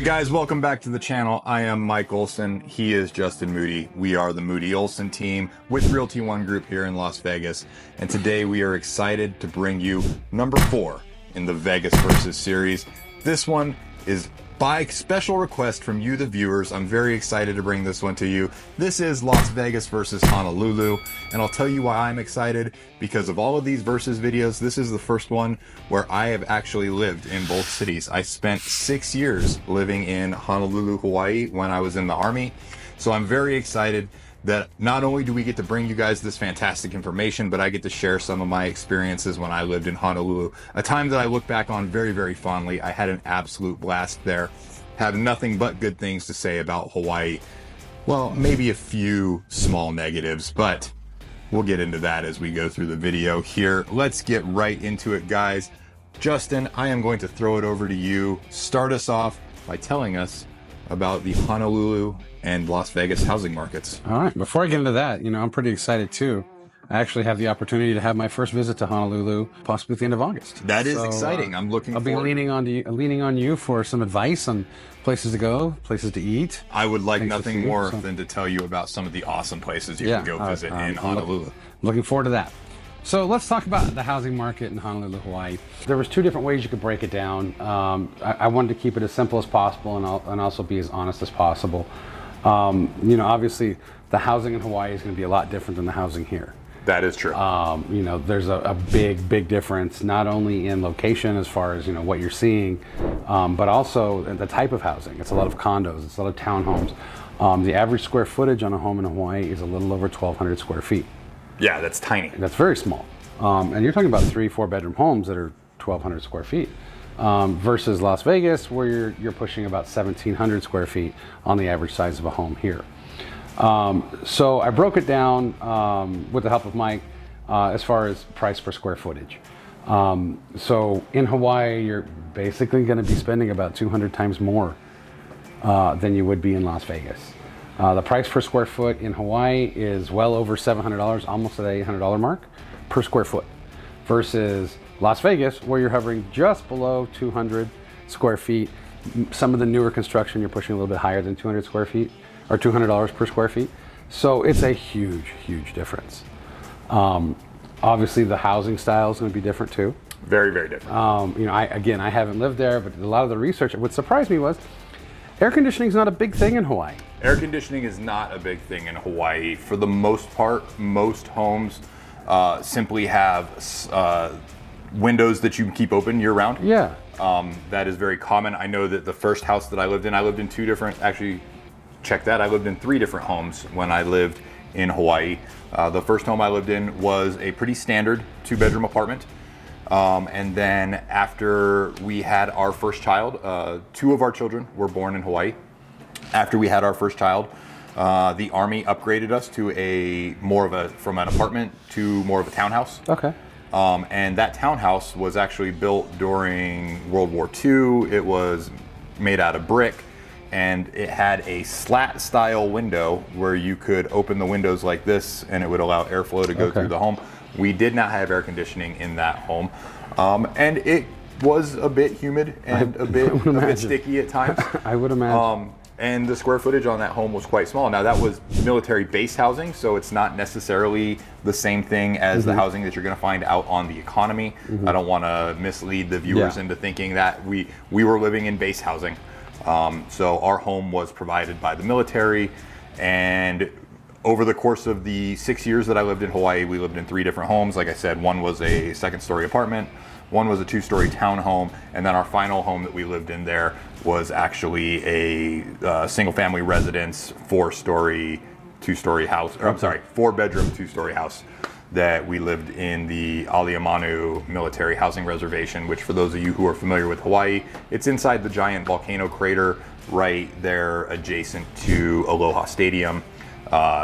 right, guys, welcome back to the channel. I am Mike Olson. He is Justin Moody. We are the Moody Olson team with Realty One Group here in Las Vegas. And today we are excited to bring you number 4 in the Vegas versus series. This one is by special request from you, the viewers. I'm very excited to bring this one to you. This is Las Vegas versus Honolulu, and I'll tell you why I'm excited. Because of all of these versus videos, this is the first one where I have actually lived in both cities. I spent 6 years living in Honolulu, Hawaii when I was in the Army, so I'm very excited that not only do we get to bring you guys this fantastic information, but I get to share some of my experiences when I lived in Honolulu, a time that I look back on very, very fondly. I had an absolute blast there. Have nothing but good things to say about Hawaii. Well, maybe a few small negatives, but we'll get into that as we go through the video here. Let's get right into it, guys. Justin, I am going to throw it over to you. Start us off by telling us about the Honolulu and Las Vegas housing markets. All right. Before I get into that, I'm pretty excited too. I actually have the opportunity to have my first visit to Honolulu, possibly at the end of August. That is exciting. I'm looking forward. I'll be leaning on you for some advice on places to go, places to eat. I would like nothing more than to tell you about some of the awesome places you can go visit in Honolulu. Looking forward to that. So let's talk about the housing market in Honolulu, Hawaii. There was 2 different ways you could break it down. I wanted to keep it as simple as possible and also be as honest as possible. Obviously the housing in Hawaii is going to be a lot different than the housing here. That is true. There's a big difference, not only in location as far as, what you're seeing, but also the type of housing. It's a lot of condos, it's a lot of townhomes. The average square footage on a home in Hawaii is a little over 1,200 square feet. Yeah, that's tiny. That's very small. And you're talking about 3-4 bedroom homes that are 1,200 square feet. Versus Las Vegas, where you're pushing about 1,700 square feet on the average size of a home here. So I broke it down with the help of Mike as far as price per square footage. So in Hawaii, you're basically going to be spending about 200 times more than you would be in Las Vegas. The price per square foot in Hawaii is well over $700, almost at the $800 mark per square foot, versus Las Vegas, where you're hovering just below 200 square feet. Some of the newer construction, you're pushing a little bit higher than 200 square feet, or $200 per square feet. So it's a huge difference. Obviously, the housing style is going to be different too. Very, very different. I haven't lived there, but a lot of the research, what surprised me was air conditioning is not a big thing in Hawaii. Air conditioning is not a big thing in Hawaii. For the most part, most homes simply have windows that you can keep open year round. Yeah. That is very common. I know that the first house that I lived in 2 different, actually, check that, I lived in 3 different homes when I lived in Hawaii. The first home I lived in was a pretty standard 2-bedroom apartment. And then after we had our first child, 2 of our children were born in Hawaii. After we had our first child, the Army upgraded us to from an apartment to more of a townhouse. Okay. And that townhouse was actually built during World War II. It was made out of brick, and it had a slat style window where you could open the windows like this and it would allow airflow to go through the home. We did not have air conditioning in that home. And it was a bit humid and a bit sticky at times. I would imagine. And the square footage on that home was quite small. Now, that was military base housing, so it's not necessarily the same thing as the housing that you're going to find out on the economy. I don't want to mislead the viewers into thinking that we were living in base housing. So our home was provided by the military, and over the course of the 6 years that I lived in Hawaii, we lived in 3 different homes. Like I said, one was a 2nd-story apartment, one was a 2-story townhome, and then our final home that we lived in there was actually a single-family residence, 4-story, 2-story house. Or, I'm sorry, 4-bedroom, 2-story house that we lived in the Aliamanu Military Housing Reservation, which, for those of you who are familiar with Hawaii, it's inside the giant volcano crater right there adjacent to Aloha Stadium.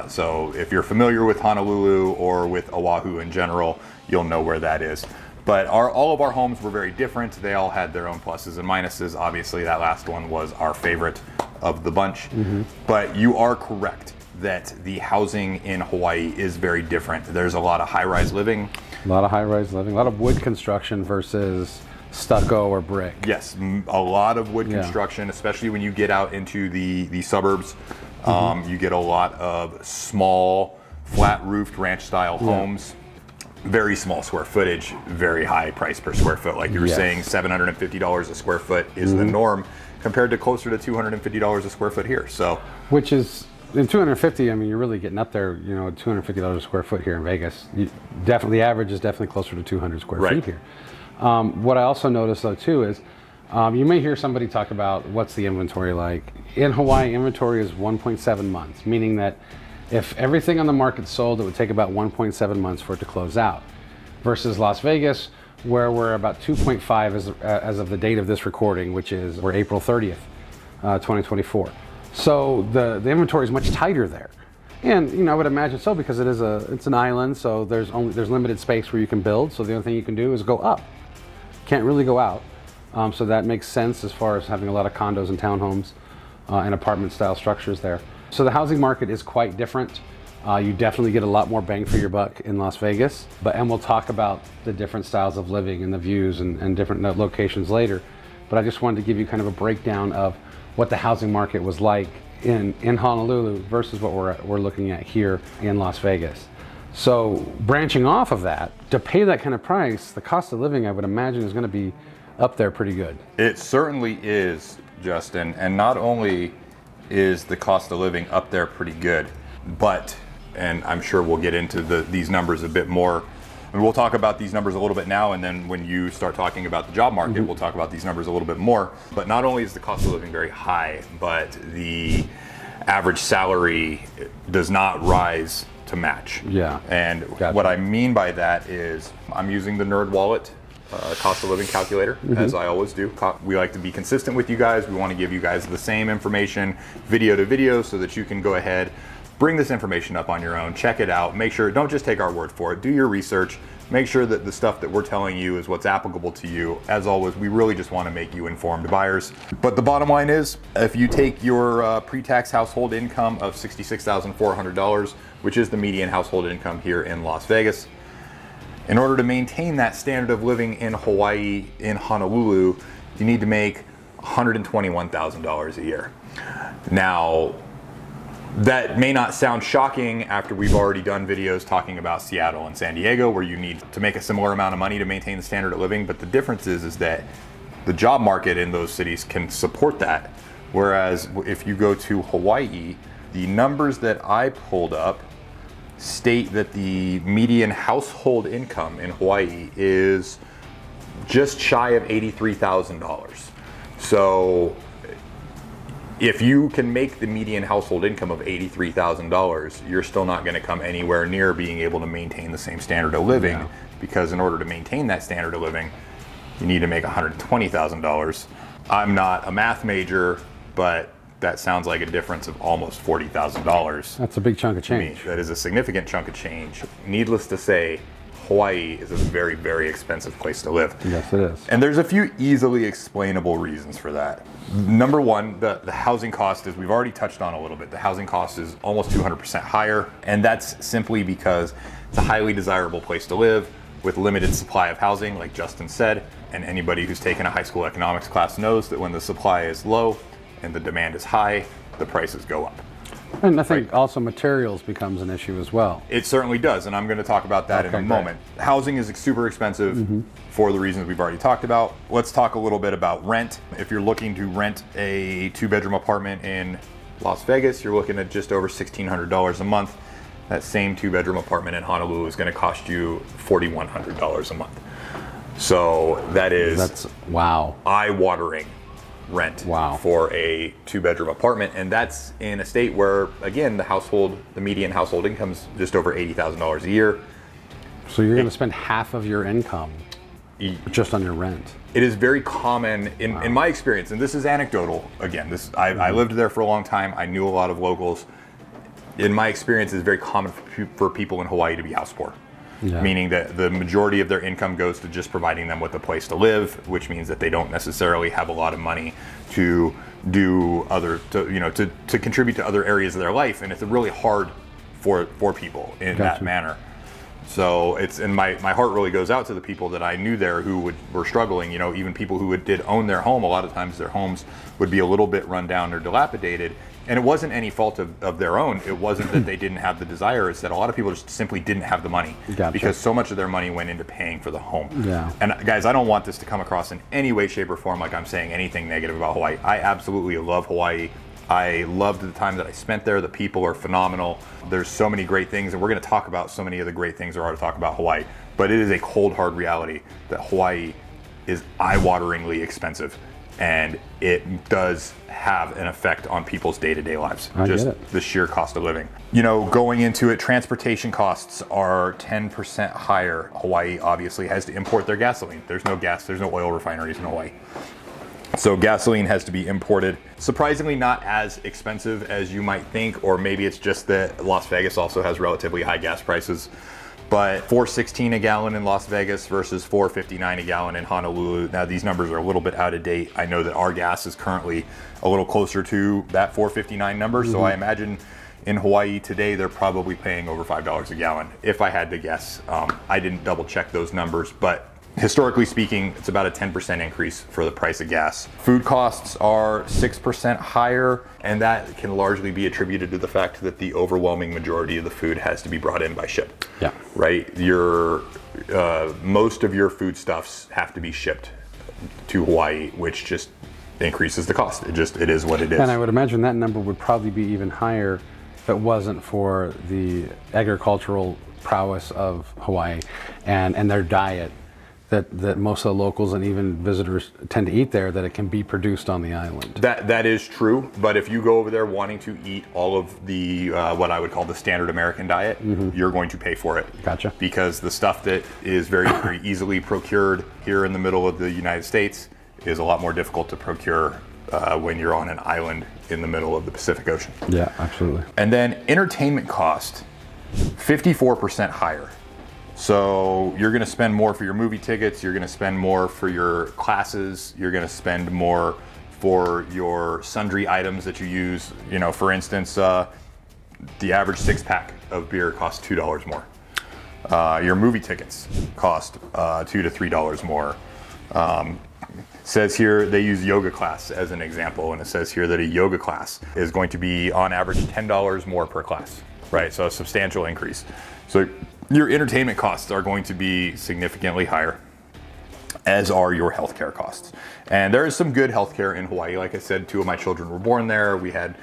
So if you're familiar with Honolulu or with Oahu in general, you'll know where that is. But all of our homes were very different. They all had their own pluses and minuses. Obviously, that last one was our favorite of the bunch. But you are correct that the housing in Hawaii is very different. There's a lot of high-rise living. A lot of high-rise living, a lot of wood construction versus stucco or brick. Yes, a lot of wood construction, especially when you get out into the suburbs. You get a lot of small, flat-roofed ranch-style homes. Very small square footage, very high price per square foot. Like you were saying, $750 a square foot is the norm, compared to closer to $250 a square foot here. So, which is in 250. I mean, you're really getting up there. You know, $250 a square foot here in Vegas. Definitely, the average is definitely closer to 200 square feet here. What I also noticed though too is, you may hear somebody talk about what's the inventory like. In Hawaii, inventory is 1.7 months, meaning that if everything on the market sold, it would take about 1.7 months for it to close out. Versus Las Vegas, where we're about 2.5 as of the date of this recording, which is we're April 30th, 2024. So the inventory is much tighter there. And you know, I would imagine so, because it's an island, so there's limited space where you can build. So the only thing you can do is go up. Can't really go out. So that makes sense as far as having a lot of condos and townhomes and apartment style structures there. So the housing market is quite different. You definitely get a lot more bang for your buck in Las Vegas, and we'll talk about the different styles of living and the views and different locations later. But I just wanted to give you kind of a breakdown of what the housing market was like in Honolulu versus what we're looking at here in Las Vegas. So branching off of that, to pay that kind of price, the cost of living, I would imagine, is going to be up there pretty good. It certainly is, Justin. And not only is the cost of living up there pretty good, but, and I'm sure we'll get into these numbers a bit more, and we'll talk about these numbers a little bit now, and then when you start talking about the job market, we'll talk about these numbers a little bit more. But not only is the cost of living very high, but the average salary does not rise to match. Yeah. And what I mean by that is, I'm using the Nerd Wallet cost of living calculator, as I always do. We like to be consistent with you guys. We want to give you guys the same information video to video, so that you can go ahead, bring this information up on your own, check it out, make sure, don't just take our word for it, do your research, make sure that the stuff that we're telling you is what's applicable to you. As always, we really just want to make you informed buyers. But the bottom line is, if you take your pre-tax household income of $66,400, which is the median household income here in Las Vegas, in order to maintain that standard of living in Hawaii, in Honolulu, you need to make $121,000 a year. Now, that may not sound shocking after we've already done videos talking about Seattle and San Diego, where you need to make a similar amount of money to maintain the standard of living, but the difference is that the job market in those cities can support that. Whereas if you go to Hawaii, the numbers that I pulled up state that the median household income in Hawaii is just shy of $83,000. So if you can make the median household income of $83,000, you're still not going to come anywhere near being able to maintain the same standard of living, because in order to maintain that standard of living, you need to make $120,000. I'm not a math major, but that sounds like a difference of almost $40,000. That's a big chunk of change. That is a significant chunk of change. Needless to say, Hawaii is a very, very expensive place to live. Yes, it is. And there's a few easily explainable reasons for that. Number one, the housing cost, as we've already touched on a little bit, the housing cost is almost 200% higher. And that's simply because it's a highly desirable place to live with limited supply of housing, like Justin said. And anybody who's taken a high school economics class knows that when the supply is low and the demand is high, the prices go up. And I think also materials becomes an issue as well. It certainly does, and I'm going to talk about that in a moment. Housing is super expensive for the reasons we've already talked about. Let's talk a little bit about rent. If you're looking to rent a 2-bedroom apartment in Las Vegas, you're looking at just over $1,600 a month. That same 2-bedroom apartment in Honolulu is going to cost you $4,100 a month. So that's eye-watering rent for a 2-bedroom apartment, and that's in a state where, again, the median household income is just over $80,000 a year. So you're going to spend half of your income just on your rent. It is very common in my experience, and this is anecdotal. Again, I lived there for a long time. I knew a lot of locals. In my experience, it's very common for people in Hawaii to be house poor. Meaning that the majority of their income goes to just providing them with a place to live, which means that they don't necessarily have a lot of money to contribute to other areas of their life, and it's really hard for people in that manner. So it's, and my heart really goes out to the people that I knew there who were struggling. You know, even people who did own their home, a lot of times their homes would be a little bit run down or dilapidated. And it wasn't any fault of their own. It wasn't that they didn't have the desire. It's that a lot of people just simply didn't have the money. Gotcha. Because so much of their money went into paying for the home. Yeah. And guys, I don't want this to come across in any way, shape, or form like I'm saying anything negative about Hawaii. I absolutely love Hawaii. I loved the time that I spent there. The people are phenomenal. There's so many great things, and we're going to talk about so many of the great things there are to talk about Hawaii. But it is a cold, hard reality that Hawaii is eye-wateringly expensive, and it does have an effect on people's day-to-day lives. Just the sheer cost of living. You know, going into it, transportation costs are 10% higher. Hawaii obviously has to import their gasoline. There's no gas, there's no oil refineries in Hawaii. So gasoline has to be imported. Surprisingly not as expensive as you might think, or maybe it's just that Las Vegas also has relatively high gas prices. But $4.16 a gallon in Las Vegas versus $4.59 a gallon in Honolulu. Now these numbers are a little bit out of date. I know that our gas is currently a little closer to that $4.59 number. So I imagine in Hawaii today, they're probably paying over $5 a gallon, if I had to guess. I didn't double check those numbers, but historically speaking, it's about a 10% increase for the price of gas. Food costs are 6% higher, and that can largely be attributed to the fact that the overwhelming majority of the food has to be brought in by ship. Yeah. Right? Most of your foodstuffs have to be shipped to Hawaii, which just increases the cost. It is what it is. And I would imagine that number would probably be even higher if it wasn't for the agricultural prowess of Hawaii and their diet. That most of the locals and even visitors tend to eat there, that it can be produced on the island. That is true, but if you go over there wanting to eat all of the what I would call the standard American diet, you're going to pay for it. Gotcha. Because the stuff that is very, very easily procured here in the middle of the United States is a lot more difficult to procure when you're on an island in the middle of the Pacific Ocean. Yeah, absolutely. And then entertainment cost, 54% higher. So you're going to spend more for your movie tickets, you're going to spend more for your classes, you're going to spend more for your sundry items that you use. You know, for instance, the average 6-pack of beer costs $2 more. Your movie tickets cost $2 to $3 more. Says here they use yoga class as an example, and it says here that a yoga class is going to be on average $10 more per class, right? So a substantial increase. So your entertainment costs are going to be significantly higher, as are your healthcare costs. And there is some good healthcare in Hawaii. Like I said, 2 of my children were born there. We had,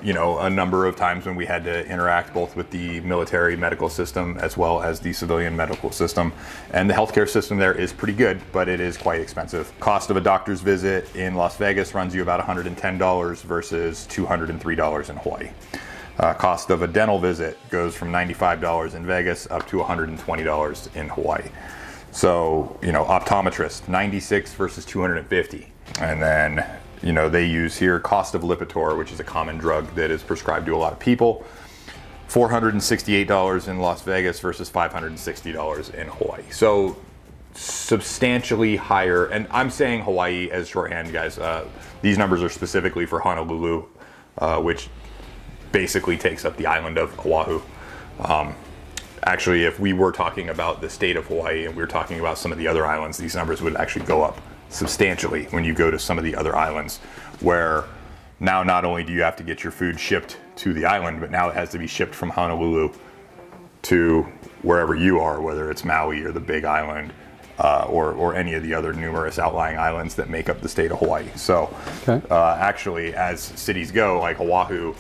you know, a number of times when we had to interact both with the military medical system as well as the civilian medical system. And the healthcare system there is pretty good, but it is quite expensive. Cost of a doctor's visit in Las Vegas runs you about $110 versus $203 in Hawaii. Cost of a dental visit goes from $95 in Vegas up to $120 in Hawaii. So, you know, optometrist, $96 versus $250. And then, you know, they use here cost of Lipitor, which is a common drug that is prescribed to a lot of people. $468 in Las Vegas versus $560 in Hawaii. So substantially higher. And I'm saying Hawaii as shorthand, guys. These numbers are specifically for Honolulu, which basically takes up the island of Oahu. Actually, if we were talking about the state of Hawaii and we were talking about some of the other islands, these numbers would actually go up substantially when you go to some of the other islands, where now not only do you have to get your food shipped to the island, but now it has to be shipped from Honolulu to wherever you are, whether it's Maui or the Big Island, or any of the other numerous outlying islands that make up the state of Hawaii. So actually, as cities go, like Oahu,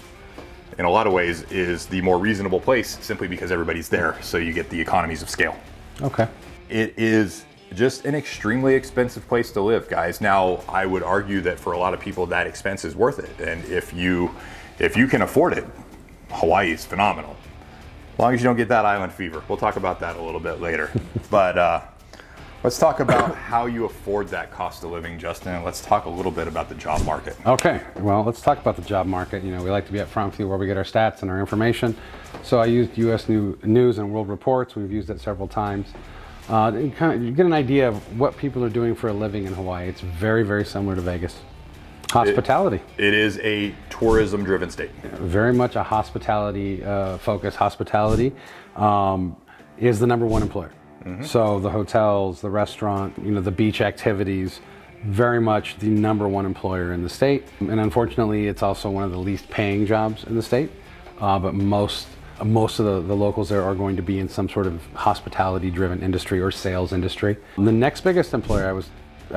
in a lot of ways is the more reasonable place simply because everybody's there, so you get the economies of scale. Okay. It is just an extremely expensive place to live, guys. Now, I would argue that for a lot of people that expense is worth it, and if you can afford it, Hawaii is phenomenal. As long as you don't get that island fever. We'll talk about that a little bit later. But let's talk about how you afford that cost of living, Justin. And let's talk a little bit about the job market. Okay, well, let's talk about the job market. You know, we like to be upfront with you where we get our stats and our information. So I used U.S. News and World Reports. We've used it several times. You get an idea of what people are doing for a living in Hawaii. It's very, very similar to Vegas. Hospitality. It is a tourism-driven state. Very much a hospitality focus. Hospitality. is the number one employer. So the hotels, the restaurant, the beach activities, very much the number one employer in the state. And unfortunately, it's also one of the least paying jobs in the state. But most of the locals there are going to be in some sort of hospitality-driven industry or sales industry. The next biggest employer,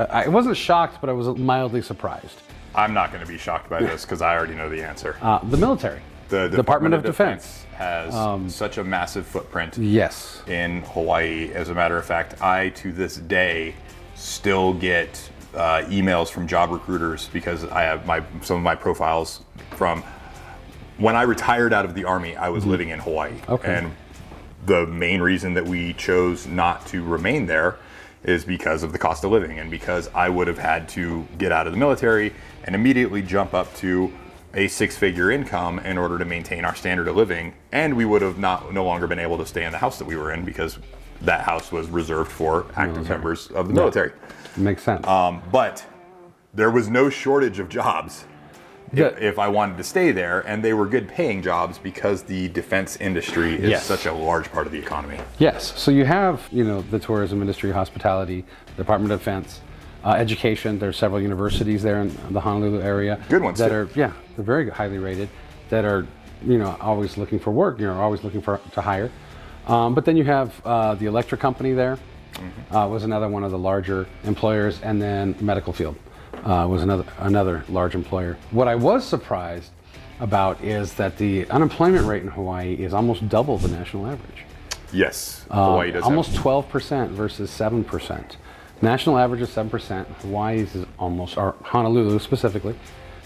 I wasn't shocked, but I was mildly surprised. I'm not going to be shocked by this because I already know the answer. The military. The Department of Defense has such a massive footprint Yes. in Hawaii. As a matter of fact, I, to this day, still get emails from job recruiters because I have some of my profiles from when I retired out of the Army. I was living in Hawaii. Okay. And the main reason that we chose not to remain there is because of the cost of living and because I would have had to get out of the military and immediately jump up to a six-figure income in order to maintain our standard of living, and we would have no longer been able to stay in the house that we were in because that house was reserved for active members of the military. Makes sense. But there was no shortage of jobs if I wanted to stay there, and they were good paying jobs because the defense industry is such a large part of the economy. Yes. So you have, the tourism industry, hospitality, Department of Defense, education. There are several universities there in the Honolulu area. Good ones that too. they're very highly rated, that are, always looking for work, always looking to hire. But then you have the electric company there, was another one of the larger employers, and then medical field was another large employer. What I was surprised about is that the unemployment rate in Hawaii is almost double the national average. Yes, Hawaii does almost 12% versus 7%. National average is 7%. Hawaii's is almost, or Honolulu specifically,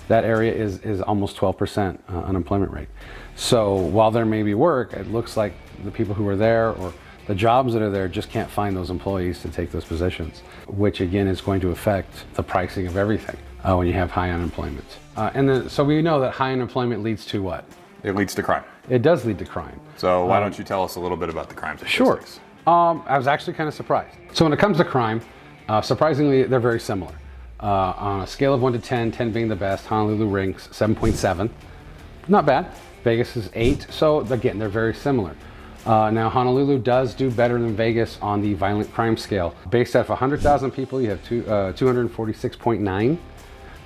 that area is almost 12% unemployment rate. So while there may be work, it looks like the people who are there or the jobs that are there just can't find those employees to take those positions, which again is going to affect the pricing of everything when you have high unemployment. So we know that high unemployment leads to what? It leads to crime. It does lead to crime. So why don't you tell us a little bit about the crime statistics? Sure. I was actually kind of surprised. So when it comes to crime, surprisingly, they're very similar. On a scale of 1 to 10, 10 being the best, Honolulu ranks 7.7. Not bad. Vegas is 8. So again, they're very similar. Now, Honolulu does do better than Vegas on the violent crime scale. Based off 100,000 people, you have 246.9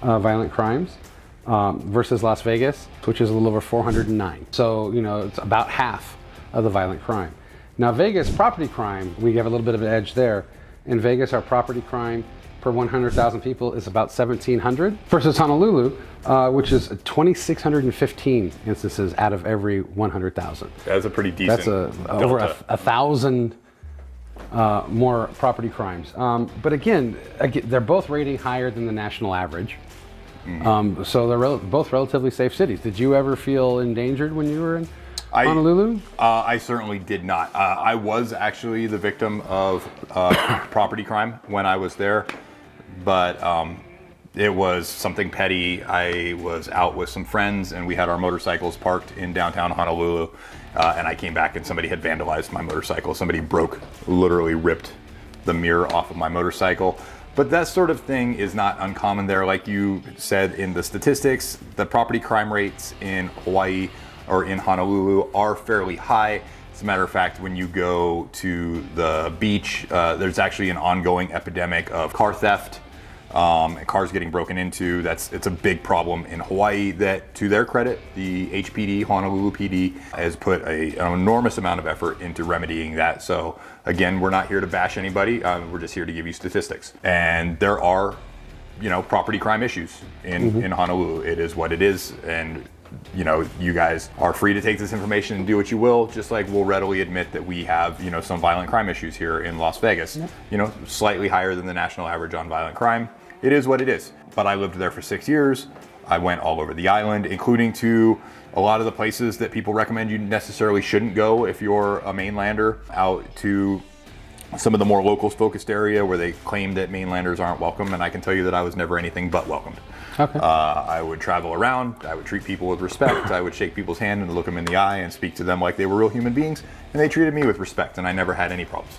violent crimes versus Las Vegas, which is a little over 409. So, it's about half of the violent crime. Now, Vegas property crime, we have a little bit of an edge there. In Vegas, our property crime per 100,000 people is about 1,700 versus Honolulu, which is 2,615 instances out of every 100,000. That's a pretty decent. That's over 1,000 more property crimes. But again, they're both rating higher than the national average. So they're both relatively safe cities. Did you ever feel endangered when you were in Honolulu? I certainly did not. I was actually the victim of property crime when I was there, but it was something petty. I was out with some friends and we had our motorcycles parked in downtown Honolulu, and I came back and somebody had vandalized my motorcycle. Somebody literally ripped the mirror off of my motorcycle. But that sort of thing is not uncommon there. Like you said in the statistics, the property crime rates in Hawaii or in Honolulu are fairly high. As a matter of fact, when you go to the beach, there's actually an ongoing epidemic of car theft, cars getting broken into. It's a big problem in Hawaii that, to their credit, the HPD, Honolulu PD, has put an enormous amount of effort into remedying that. So again, we're not here to bash anybody. We're just here to give you statistics. And there are, property crime issues in Honolulu. It is what it is. And you guys are free to take this information and do what you will, just like we'll readily admit that we have, some violent crime issues here in Las Vegas, slightly higher than the national average on violent crime. It is what it is. But I lived there for 6 years. I went all over the island, including to a lot of the places that people recommend you necessarily shouldn't go if you're a mainlander, out to some of the more locals focused area where they claim that mainlanders aren't welcome. And I can tell you that I was never anything but welcomed. Okay. I would travel around, I would treat people with respect, I would shake people's hand and look them in the eye and speak to them like they were real human beings, and they treated me with respect, and I never had any problems.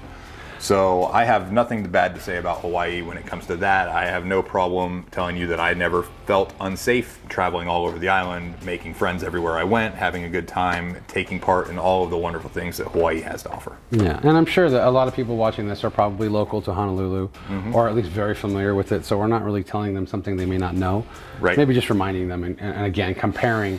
So I have nothing bad to say about Hawaii when it comes to that. I have no problem telling you that I never felt unsafe traveling all over the island, making friends everywhere I went, having a good time, taking part in all of the wonderful things that Hawaii has to offer. Yeah, and I'm sure that a lot of people watching this are probably local to Honolulu, or at least very familiar with it, so we're not really telling them something they may not know. Right. Maybe just reminding them, and again, comparing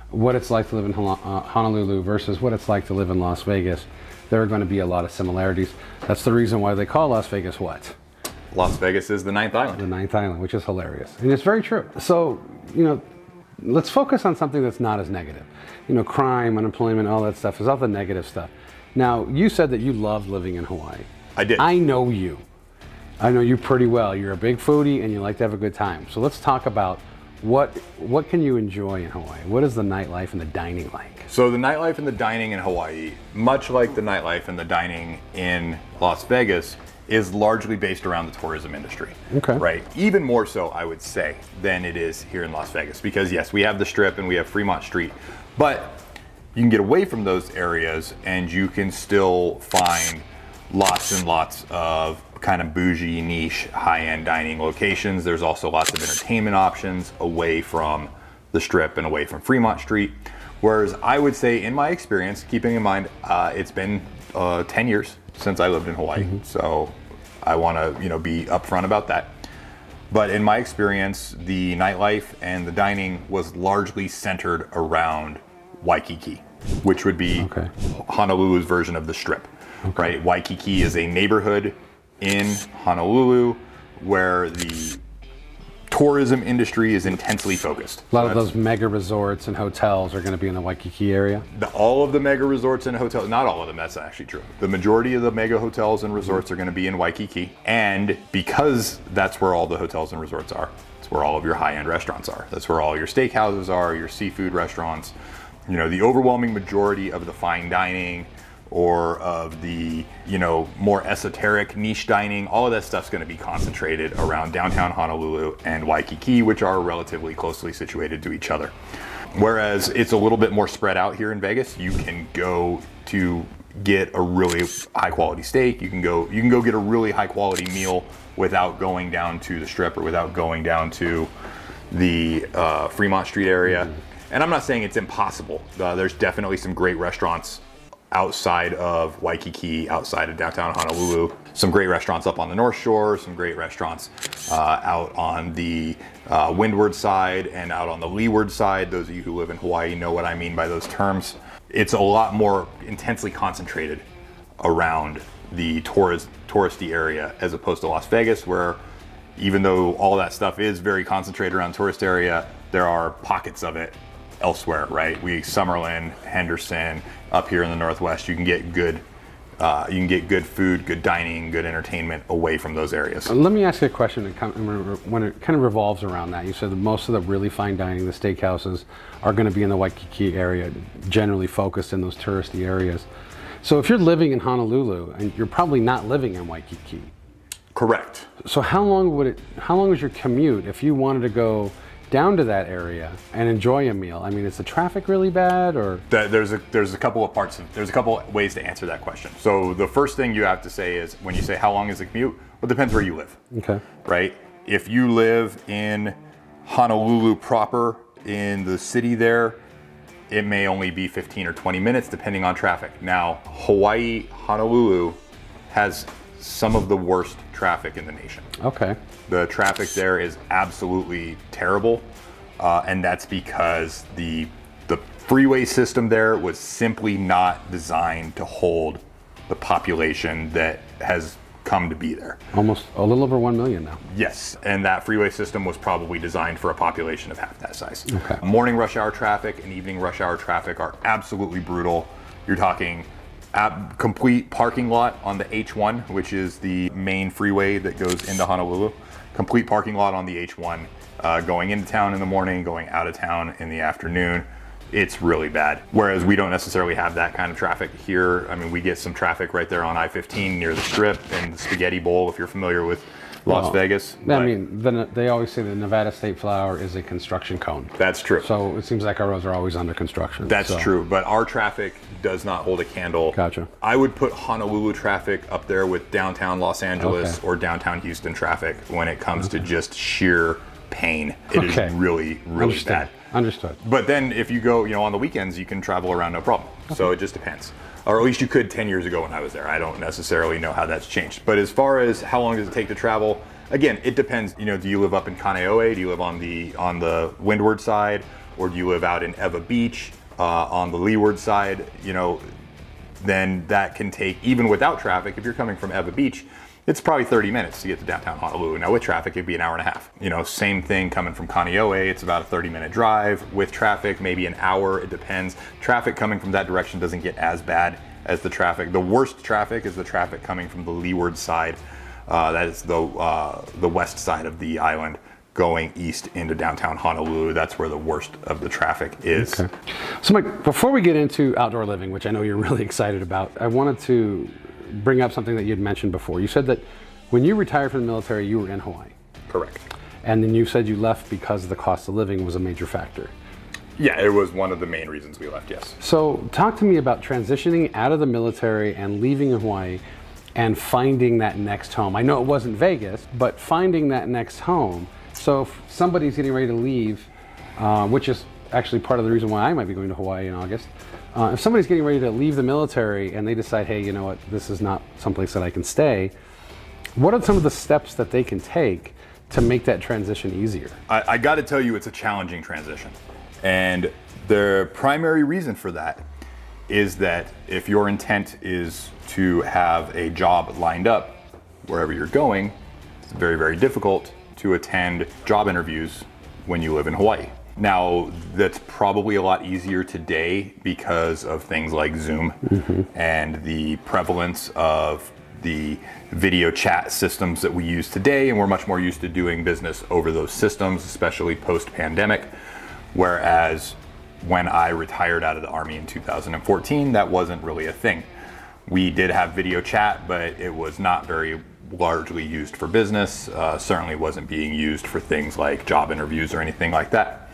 what it's like to live in Honolulu versus what it's like to live in Las Vegas. There are going to be a lot of similarities. That's the reason why they call Las Vegas what? Las Vegas is the ninth island. The ninth island, which is hilarious. And it's very true. So, let's focus on something that's not as negative. Crime, unemployment, all that stuff is all the negative stuff. Now, you said that you loved living in Hawaii. I did. I know you. I know you pretty well. You're a big foodie and you like to have a good time. So let's talk about what can you enjoy in Hawaii? What is the nightlife and the dining like? So the nightlife and the dining in Hawaii, much like the nightlife and the dining in Las Vegas, is largely based around the tourism industry. Okay. Right? Even more so, I would say, than it is here in Las Vegas. Because yes, we have the Strip and we have Fremont Street, but you can get away from those areas and you can still find lots and lots of kind of bougie, niche, high-end dining locations. There's also lots of entertainment options away from the Strip and away from Fremont Street. Whereas I would say, in my experience, keeping in mind, it's been 10 years since I lived in Hawaii. So I want to, be upfront about that. But in my experience, the nightlife and the dining was largely centered around Waikiki, which would be Honolulu's version of the Strip. Right? Waikiki is a neighborhood in Honolulu where the tourism industry is intensely focused. A lot of those mega resorts and hotels are going to be in the Waikiki area. All of the mega resorts and hotels, not all of them, that's actually true. The majority of the mega hotels and resorts are going to be in Waikiki. And because that's where all the hotels and resorts are, it's where all of your high-end restaurants are. That's where all your steakhouses are, your seafood restaurants. The overwhelming majority of the fine dining or of the, more esoteric niche dining, all of that stuff's going to be concentrated around downtown Honolulu and Waikiki, which are relatively closely situated to each other. Whereas it's a little bit more spread out here in Vegas. You can go to get a really high quality steak. You can go get a really high quality meal without going down to the Strip or without going down to the Fremont Street area. And I'm not saying it's impossible. There's definitely some great restaurants outside of Waikiki, outside of downtown Honolulu. Some great restaurants up on the North Shore, some great restaurants out on the windward side and out on the leeward side. Those of you who live in Hawaii know what I mean by those terms. It's a lot more intensely concentrated around the touristy area as opposed to Las Vegas, where even though all that stuff is very concentrated around tourist area, there are pockets of it elsewhere, right? Summerlin, Henderson, up here in the Northwest, you can get good food, good dining, good entertainment away from those areas. Let me ask you a question when it kind of revolves around that. You said that most of the really fine dining, the steakhouses, are going to be in the Waikiki area, generally focused in those touristy areas. So if you're living in Honolulu, and you're probably not living in Waikiki. Correct. So how long was your commute if you wanted to go down to that area and enjoy a meal? I mean, is the traffic really bad, or? There's a couple of ways to answer that question. So the first thing you have to say is, when you say how long is the commute, well, it depends where you live. Okay. Right? If you live in Honolulu proper, in the city there, it may only be 15 or 20 minutes depending on traffic. Now, Hawaii, Honolulu has some of the worst traffic in the nation. Okay. The traffic there is absolutely terrible, and that's because the freeway system there was simply not designed to hold the population that has come to be there. Almost a little over 1 million now. Yes, and that freeway system was probably designed for a population of half that size. Okay. Morning rush hour traffic and evening rush hour traffic are absolutely brutal. You're talking complete parking lot on the H1, which is the main freeway that goes into Honolulu. Complete parking lot on the H1, going into town in the morning, going out of town in the afternoon. It's really bad. Whereas we don't necessarily have that kind of traffic here. I mean, we get some traffic right there on I-15 near the Strip and the Spaghetti Bowl, if you're familiar with Las Vegas. I mean, they always say the Nevada state flower is a construction cone. That's true. So it seems like our roads are always under construction. That's true, but our traffic does not hold a candle. Gotcha. I would put Honolulu traffic up there with downtown Los Angeles or downtown Houston traffic when it comes to just sheer pain. It is really, really bad. Understood. But then if you go, on the weekends, you can travel around no problem. So it just depends. Or at least you could 10 years ago when I was there. I don't necessarily know how that's changed. But as far as how long does it take to travel, again, it depends. Do you live up in Kaneohe? Do you live on the windward side? Or do you live out in Eva Beach on the leeward side? Then that can take, even without traffic, if you're coming from Eva Beach, it's probably 30 minutes to get to downtown Honolulu. Now with traffic, it'd be an hour and a half. Same thing coming from Kaneohe, it's about a 30-minute drive. With traffic, maybe an hour, it depends. Traffic coming from that direction doesn't get as bad as the traffic. The worst traffic is the traffic coming from the leeward side. That is the west side of the island going east into downtown Honolulu. That's where the worst of the traffic is. Okay. So Mike, before we get into outdoor living, which I know you're really excited about, I wanted to bring up something that you'd mentioned before. You said that when you retired from the military, you were in Hawaii. Correct. And then you said you left because the cost of living was a major factor. Yeah, it was one of the main reasons we left, yes. So talk to me about transitioning out of the military and leaving Hawaii and finding that next home. I know it wasn't Vegas, but finding that next home. So if somebody's getting ready to leave, which is actually part of the reason why I might be going to Hawaii in August, if somebody's getting ready to leave the military and they decide, hey, you know what, this is not someplace that I can stay, what are some of the steps that they can take to make that transition easier? I got to tell you, it's a challenging transition. And the primary reason for that is that if your intent is to have a job lined up wherever you're going, it's very, very difficult to attend job interviews when you live in Hawaii. Now, that's probably a lot easier today because of things like Zoom and the prevalence of the video chat systems that we use today, and we're much more used to doing business over those systems, especially post-pandemic. Whereas when I retired out of the Army in 2014, that wasn't really a thing. We did have video chat, but it was not very largely used for business, certainly wasn't being used for things like job interviews or anything like that.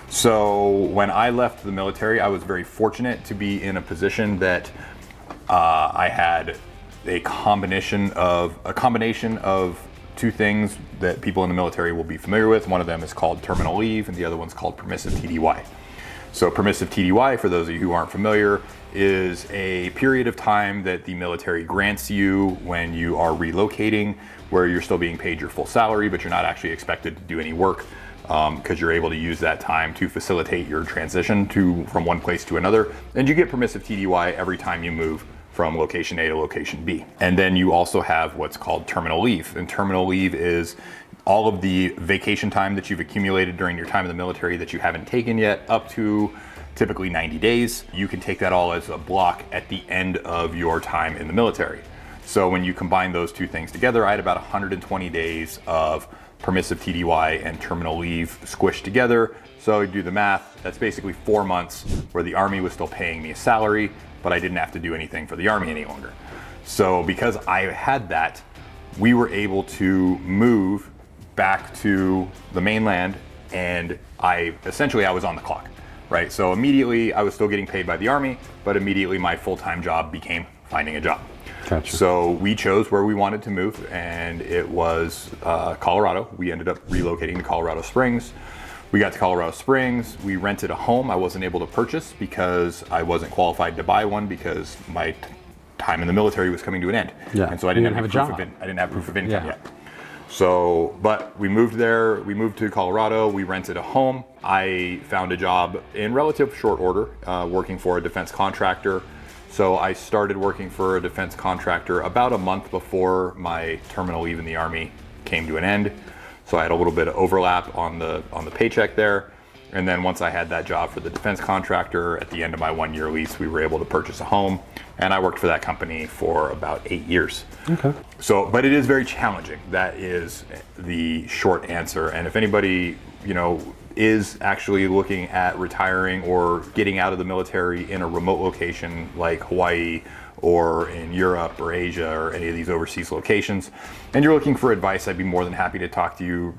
So when I left the military, I was very fortunate to be in a position that I had a combination of two things that people in the military will be familiar with. One of them is called terminal leave, and the other one's called permissive TDY. So permissive TDY, for those of you who aren't familiar, is a period of time that the military grants you when you are relocating, where you're still being paid your full salary, but you're not actually expected to do any work, because you're able to use that time to facilitate your transition from one place to another. And you get permissive TDY every time you move from location A to location B. And then you also have what's called terminal leave. And terminal leave is all of the vacation time that you've accumulated during your time in the military that you haven't taken yet, up to typically 90 days. You can take that all as a block at the end of your time in the military. So when you combine those two things together, I had about 120 days of permissive TDY and terminal leave squished together. So you do the math, that's basically 4 months where the Army was still paying me a salary, but I didn't have to do anything for the Army any longer. So because I had that, we were able to move back to the mainland, and I was on the clock, right? So immediately I was still getting paid by the Army, but immediately my full-time job became finding a job. Gotcha. So we chose where we wanted to move, and it was Colorado. We ended up relocating to Colorado Springs. We got to Colorado Springs, we rented a home. I wasn't able to purchase because I wasn't qualified to buy one because my time in the military was coming to an end. Yeah. And so I didn't have a proof job. I didn't have proof of income Yeah. yet. So, but we moved there, we moved to Colorado, we rented a home. I found a job in relative short order, working for a defense contractor. So I started working for a defense contractor about a month before my terminal leave in the Army came to an end. So I had a little bit of overlap on the paycheck there. And then once I had that job for the defense contractor, at the end of my 1-year lease, we were able to purchase a home. And I worked for that company for about 8 years. Okay. So, but it is very challenging. That is the short answer. And if anybody, is actually looking at retiring or getting out of the military in a remote location like Hawaii or in Europe or Asia or any of these overseas locations, and you're looking for advice, I'd be more than happy to talk to you.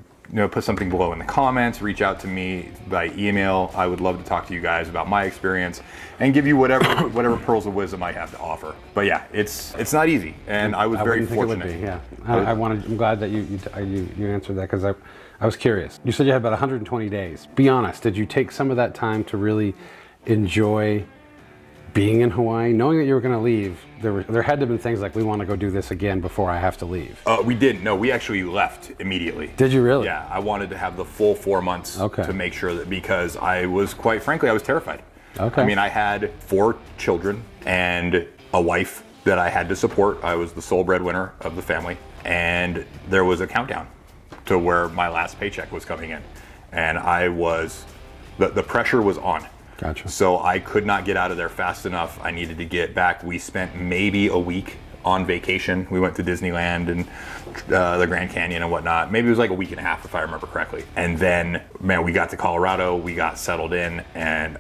Put something below in the comments, reach out to me by email. I would love to talk to you guys about my experience and give you whatever pearls of wisdom I have to offer. But yeah, it's not easy, and I was very fortunate. Think it would be, yeah. I'm glad that you answered that, because I was curious. You said you had about 120 days. Be honest, did you take some of that time to really enjoy being in Hawaii, knowing that you were going to leave? There had to have been things like, we want to go do this again before I have to leave. We didn't. No, we actually left immediately. Did you really? Yeah, I wanted to have the full 4 months to make sure that, because I was, quite frankly, I was terrified. Okay. I mean, I had 4 children and a wife that I had to support. I was the sole breadwinner of the family, and there was a countdown to where my last paycheck was coming in, and the pressure was on. Gotcha. So I could not get out of there fast enough. I needed to get back. We spent maybe a week on vacation. We went to Disneyland and the Grand Canyon and whatnot. Maybe it was like a week and a half, if I remember correctly. And then, man, we got to Colorado. We got settled in, and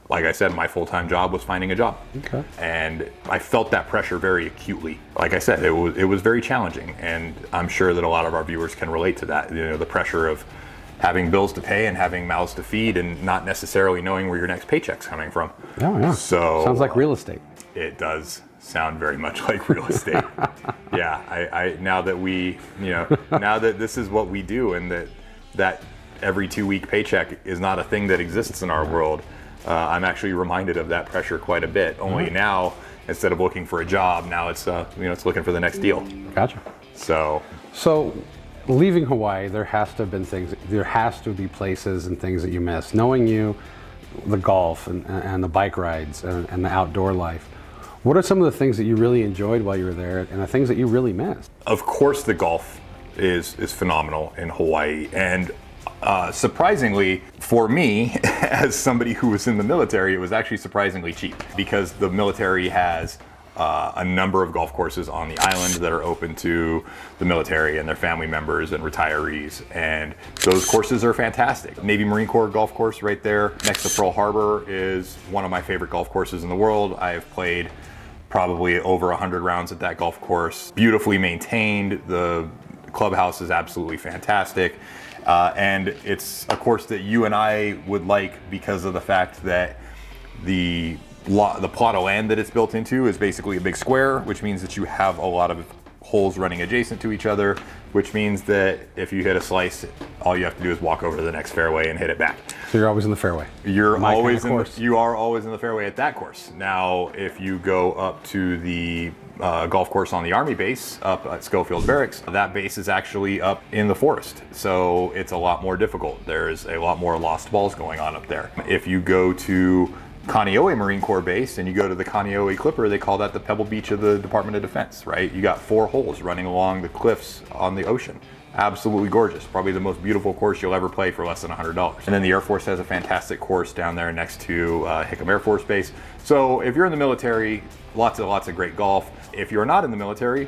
like I said, my full-time job was finding a job. Okay. And I felt that pressure very acutely. Like I said, it was very challenging, and I'm sure that a lot of our viewers can relate to that. The pressure of having bills to pay and having mouths to feed and not necessarily knowing where your next paycheck's coming from. Oh, yeah. So sounds like real estate. It does sound very much like real estate. Yeah, I now that now that this is what we do, and that every 2-week paycheck is not a thing that exists in our world, I'm actually reminded of that pressure quite a bit. Only now, instead of looking for a job, now it's it's looking for the next deal. Gotcha. So leaving Hawaii, there has to be places and things that you miss. Knowing you, the golf and the bike rides and the outdoor life, what are some of the things that you really enjoyed while you were there, and the things that you really missed? Of course, the golf is phenomenal in Hawaii, and surprisingly for me, as somebody who was in the military, it was actually surprisingly cheap, because the military has a number of golf courses on the island that are open to the military and their family members and retirees, and those courses are fantastic. Navy Marine Corps golf course right there next to Pearl Harbor is one of my favorite golf courses in the world. I have played probably over 100 rounds at that golf course. Beautifully maintained. The clubhouse is absolutely fantastic, and it's a course that you and I would like, because of the fact that the plot of land that it's built into is basically a big square, which means that you have a lot of holes running adjacent to each other, which means that if you hit a slice, all you have to do is walk over to the next fairway and hit it back. So you're always in the fairway. You are always in the fairway at that course. Now, if you go up to the golf course on the Army base up at Schofield Barracks, that base is actually up in the forest, so it's a lot more difficult. There's a lot more lost balls going on up there. If you go to Kaneohe Marine Corps base and you go to the Kaneohe Clipper, they call that the Pebble Beach of the Department of Defense, right? You got 4 holes running along the cliffs on the ocean. Absolutely gorgeous. Probably the most beautiful course you'll ever play for less than $100. And then the Air Force has a fantastic course down there next to Hickam Air Force Base. So if you're in the military, lots of great golf. If you're not in the military,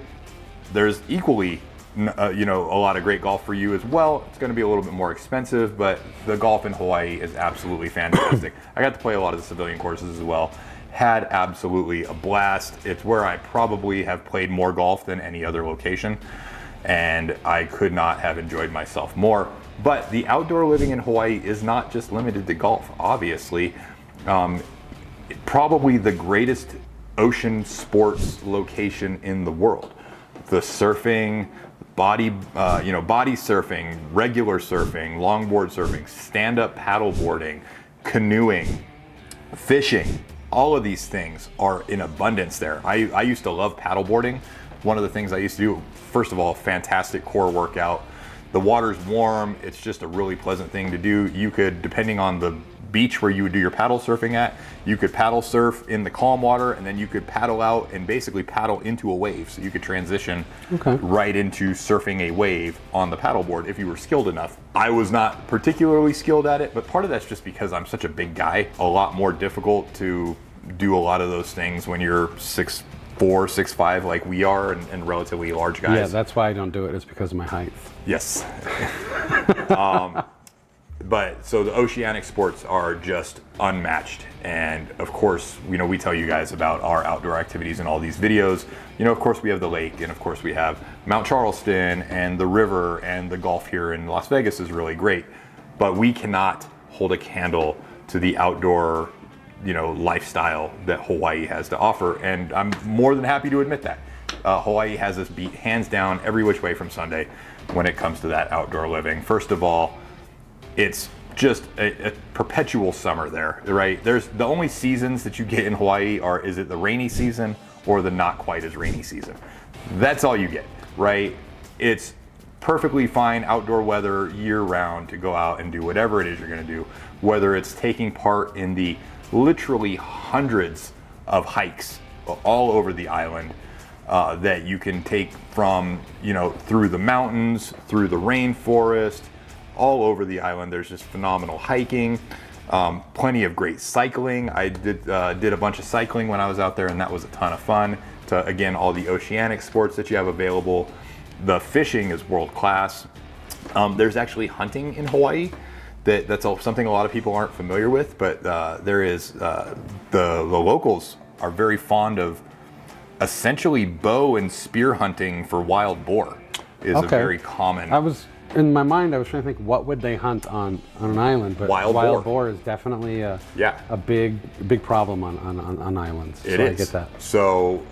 there's equally a lot of great golf for you as well. It's going to be a little bit more expensive, but the golf in Hawaii is absolutely fantastic. I got to play a lot of the civilian courses as well. Had absolutely a blast. It's where I probably have played more golf than any other location, and I could not have enjoyed myself more. But the outdoor living in Hawaii is not just limited to golf, obviously. Probably the greatest ocean sports location in the world. The surfing, body surfing, regular surfing, longboard surfing, stand-up paddle boarding, canoeing, fishing, all of these things are in abundance there. I used to love paddle boarding. One of the things I used to do, first of all, fantastic core workout. The water's warm. It's just a really pleasant thing to do. You could, depending on the beach where you would do your paddle surfing at, you could paddle surf in the calm water, and then you could paddle out and basically paddle into a wave. So you could transition right into surfing a wave on the paddleboard if you were skilled enough. I was not particularly skilled at it, but part of that's just because I'm such a big guy. A lot more difficult to do a lot of those things when you're 6'4", 6'5", like we are, and relatively large guys. Yeah, that's why I don't do it. It's because of my height. Yes. But so the oceanic sports are just unmatched. And of course, we tell you guys about our outdoor activities in all these videos. Of course we have the lake, and of course we have Mount Charleston and the river, and the golf here in Las Vegas is really great. But we cannot hold a candle to the outdoor, lifestyle that Hawaii has to offer. And I'm more than happy to admit that. Hawaii has us beat hands down every which way from Sunday when it comes to that outdoor living. First of all, it's just a perpetual summer there, right? There's the only seasons that you get in Hawaii is it the rainy season or the not quite as rainy season. That's all you get, right? It's perfectly fine outdoor weather year round to go out and do whatever it is you're going to do, whether it's taking part in the literally hundreds of hikes all over the island that you can take from, through the mountains, through the rainforest, all over the island. There's just phenomenal hiking, plenty of great cycling. I did a bunch of cycling when I was out there, and that was a ton of fun. Again, all the oceanic sports that you have available. The fishing is world class. There's actually hunting in Hawaii. That's something a lot of people aren't familiar with, but there is the locals are very fond of essentially bow and spear hunting for wild boar is a very common. In my mind, I was trying to think, what would they hunt on an island? But wild boar is definitely a big problem on islands. It is. I get that. So,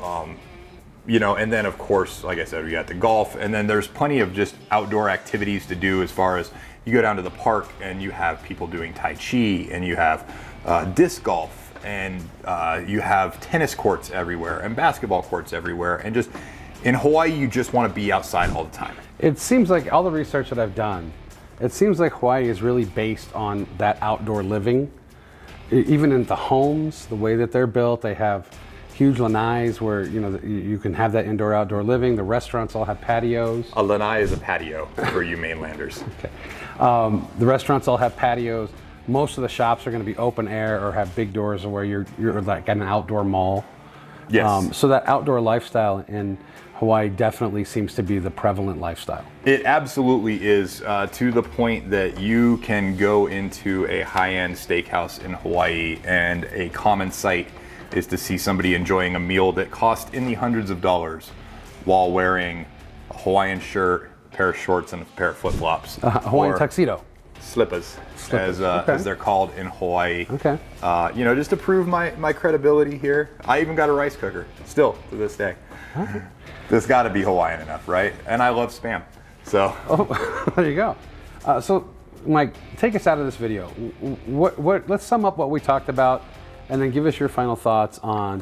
and then of course, like I said, we got the golf, and then there's plenty of just outdoor activities to do as far as you go down to the park and you have people doing Tai Chi, and you have disc golf, and you have tennis courts everywhere and basketball courts everywhere. And just in Hawaii, you just want to be outside all the time. It seems like all the research that I've done, it seems like Hawaii is really based on that outdoor living. Even in the homes, the way that they're built, they have huge lanais where you can have that indoor-outdoor living. The restaurants all have patios. A lanai is a patio for you mainlanders. Okay. The restaurants all have patios. Most of the shops are going to be open air or have big doors where you're like at an outdoor mall. Yes. So that outdoor lifestyle in Hawaii definitely seems to be the prevalent lifestyle. It absolutely is, to the point that you can go into a high-end steakhouse in Hawaii, and a common sight is to see somebody enjoying a meal that cost in the hundreds of dollars while wearing a Hawaiian shirt, a pair of shorts, and a pair of flip-flops. Hawaiian tuxedo. Slippers, as they're called in Hawaii. Okay. Just to prove my credibility here. I even got a rice cooker, still to this day. Okay. This got to be Hawaiian enough, right? And I love Spam, so. Oh, there you go. So, Mike, take us out of this video. Let's sum up what we talked about, and then give us your final thoughts on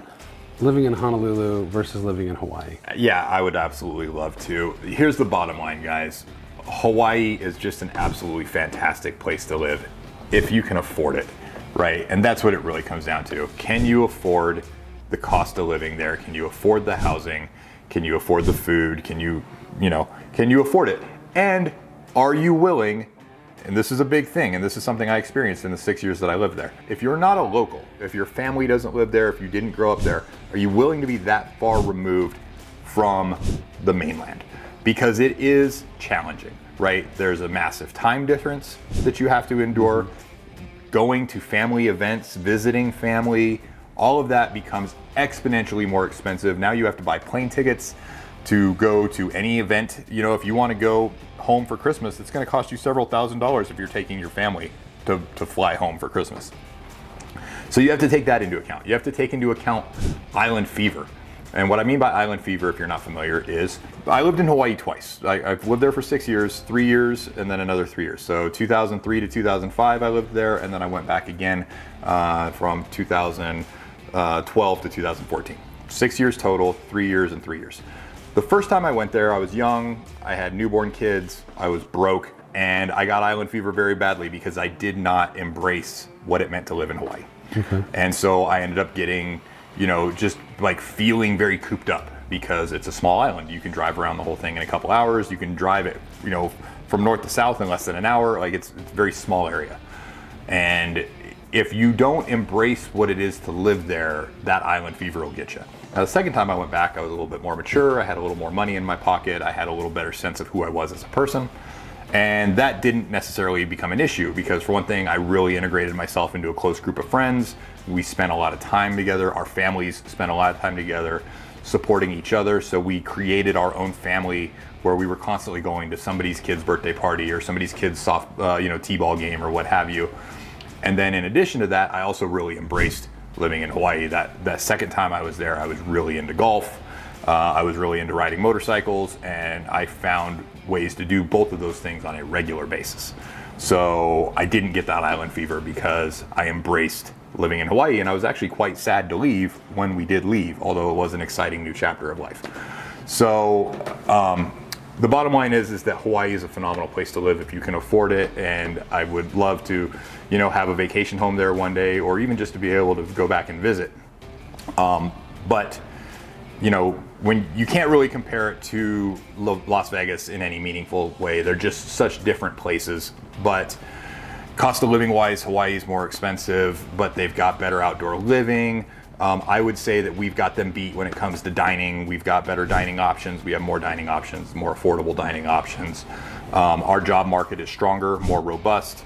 living in Honolulu versus living in Hawaii. Yeah, I would absolutely love to. Here's the bottom line, guys. Hawaii is just an absolutely fantastic place to live if you can afford it, right? And that's what it really comes down to. Can you afford the cost of living there? Can you afford the housing? Can you afford the food? Can you afford it? And are you willing, and this is a big thing, and this is something I experienced in the 6 years that I lived there. If you're not a local, if your family doesn't live there, if you didn't grow up there, are you willing to be that far removed from the mainland? Because it is challenging, right? There's a massive time difference that you have to endure. Going to family events, visiting family, all of that becomes exponentially more expensive. Now you have to buy plane tickets to go to any event. If you want to go home for Christmas, it's going to cost you several $1,000s if you're taking your family to fly home for Christmas. So you have to take that into account. You have to take into account island fever. And what I mean by island fever, if you're not familiar, is I lived in Hawaii twice. I've lived there for 6 years, 3 years, and then another 3 years. So 2003 to 2005, I lived there, and then I went back again from 2012 to 2014. 6 years total, 3 years and 3 years. The first time I went there, I was young, I had newborn kids, I was broke, and I got island fever very badly because I did not embrace what it meant to live in Hawaii. Okay. And so I ended up getting, just like feeling very cooped up because it's a small island. You can drive around the whole thing in a couple hours. You can drive it, from north to south in less than an hour. Like it's a very small area. And if you don't embrace what it is to live there, that island fever will get you. Now, the second time I went back, I was a little bit more mature. I had a little more money in my pocket. I had a little better sense of who I was as a person. And that didn't necessarily become an issue because, for one thing, I really integrated myself into a close group of friends. We spent a lot of time together. Our families spent a lot of time together supporting each other. So we created our own family where we were constantly going to somebody's kid's birthday party or somebody's kid's soft, t-ball game or what have you. And then in addition to that, I also really embraced living in Hawaii. That second time I was there, I was really into golf. I was really into riding motorcycles, and I found ways to do both of those things on a regular basis. So I didn't get that island fever because I embraced living in Hawaii, and I was actually quite sad to leave when we did leave, although it was an exciting new chapter of life. So the bottom line is that Hawaii is a phenomenal place to live if you can afford it, and I would love to, have a vacation home there one day, or even just to be able to go back and visit. But when you can't really compare it to Las Vegas in any meaningful way. They're just such different places. But cost of living wise, Hawaii is more expensive, but they've got better outdoor living. I would say that we've got them beat when it comes to dining. We've got better dining options. We have more dining options, more affordable dining options. Our job market is stronger, more robust.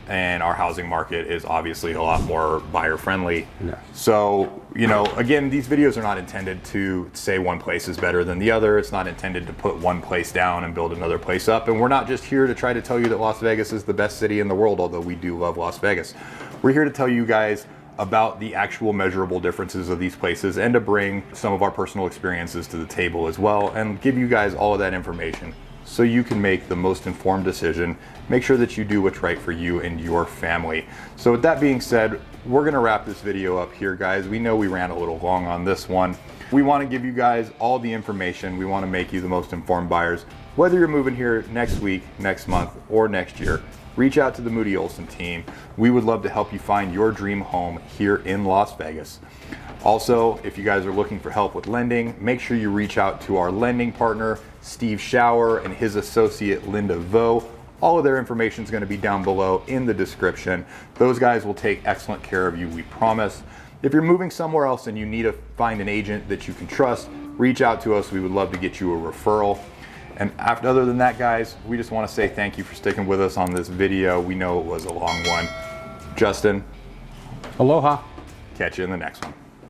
And our housing market is obviously a lot more buyer friendly. Yeah. So, again, these videos are not intended to say one place is better than the other. It's not intended to put one place down and build another place up. And we're not just here to try to tell you that Las Vegas is the best city in the world, although we do love Las Vegas. We're here to tell you guys about the actual measurable differences of these places and to bring some of our personal experiences to the table as well and give you guys all of that information so you can make the most informed decision. Make sure that you do what's right for you and your family. So with that being said, we're gonna wrap this video up here, guys. We know we ran a little long on this one. We wanna give you guys all the information. We wanna make you the most informed buyers. Whether you're moving here next week, next month, or next year, reach out to the Moody Olson team. We would love to help you find your dream home here in Las Vegas. Also, if you guys are looking for help with lending, make sure you reach out to our lending partner, Steve Schauer, and his associate, Linda Vo. All of their information is going to be down below in the description. Those guys will take excellent care of you, we promise. If you're moving somewhere else and you need to find an agent that you can trust, reach out to us. We would love to get you a referral. And other than that, guys, we just want to say thank you for sticking with us on this video. We know it was a long one. Justin. Aloha. Catch you in the next one.